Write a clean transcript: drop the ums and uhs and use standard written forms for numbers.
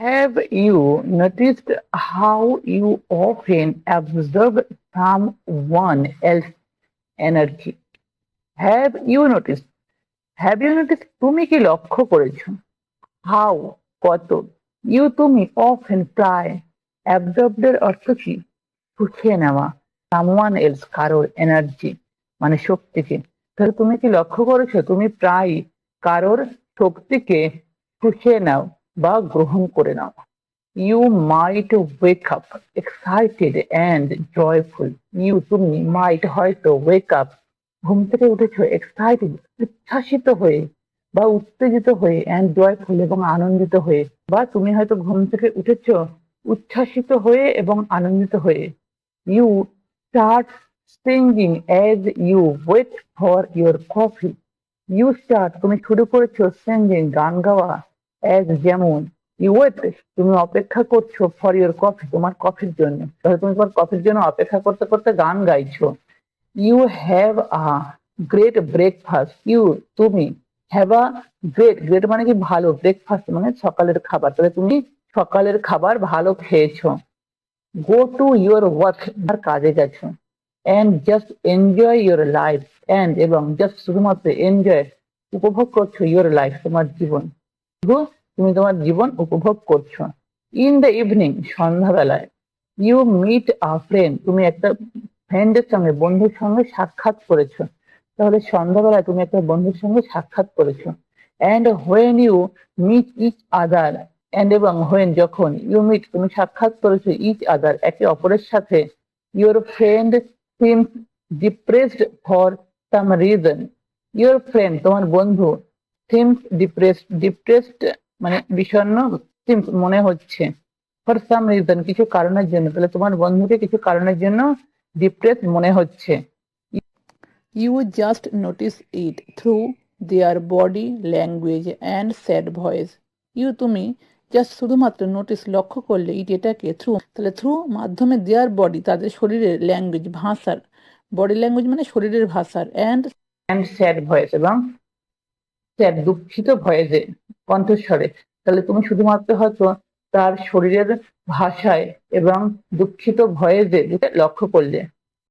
Have you noticed how you often observe someone else's energy? Have you noticed? Have you noticed? তুমি কি লক্ষ্য করেছো? How কত? তুমি often প্রায় absorbed এর অর্থ কি? শুষে নেওয়া someone else কারোর এনার্জি মানে শক্তিকে। তাহলে তুমি কি লক্ষ্য করেছো তুমি প্রায় কারোর শক্তিকে শুষে নাও বা গ্রহণ করে নাও। You might wake up excited and joyful. তুমি might হয়তো wake up ঘুম থেকে উঠেছো excited উচ্ছ্বাসিত হয়ে বা উত্তেজিত হয়ে and joyful এবং আনন্দিত হয়ে, বা তুমি হয়তো ঘুম থেকে উঠেছো উচ্ছ্বাসিত হয়ে এবং আনন্দিত হয়ে। You start singing as you wait for your coffee. You start তুমি শুরু করেছো singing গান গাওয়া as যেমন you wait তুমি অপেক্ষা করছো for your coffee তোমার কফির জন্য। তাহলে তুমি তোমার কফির জন্য অপেক্ষা করতে করতে গান গাইছো। You have a great breakfast. তুমি have a great মানে কি ভালো, breakfast মানে সকালের খাবার, তাহলে তুমি সকালের খাবার ভালো খেয়েছো। Go to your work আর কাজে গেছো। And just enjoy your life and এবং just শুধুমাত্র enjoy উপভোগ করছো your life তোমার জীবন। তুমি তোমার জীবন উপভোগ করছো। In the evening সন্ধ্যাবেলায় you meet a friend তুমি একটা ফ্রেন্ডের সঙ্গে বন্ধুর সঙ্গে সাক্ষাৎ করেছো। তাহলে সন্ধ্যাবেলায় তুমি একটা বন্ধুর সঙ্গে সাক্ষাৎ করেছো। And when you meet each other and এবং when যখন you meet তুমি সাক্ষাৎ করেছো each other একে অপরের সাথে, your friend seems depressed for some reason. Your friend তোমার বন্ধু seems depressed মানে বিষণ্ণ, seems মনে হচ্ছে for some reason কিছু কারণের জন্য, তাহলে তোমার বন্ধুকে কিছু কারণের জন্য ডিপ্রেসড মনে হচ্ছে। You just notice it through their body language and sad voice. তুমি জাস্ট শুধুমাত্র নোটিস লক্ষ্য করলে এটাকে থ্রু, তাহলে থ্রু মাধ্যমে দেয়ার বডি তাদের শরীরের ল্যাঙ্গুয়েজ ভাষার, বডি ল্যাঙ্গুয়েজ মানে শরীরের ভাষার, অ্যান্ড স্যাড ভয়েস এবং স্যাড দুঃখিত ভয়েসে কণ্ঠস্বরে, তাহলে তুমি শুধুমাত্র হয়তো তার শরীরের ভাষায় এবং দুঃখিত ভয়েসে লক্ষ্য করলে।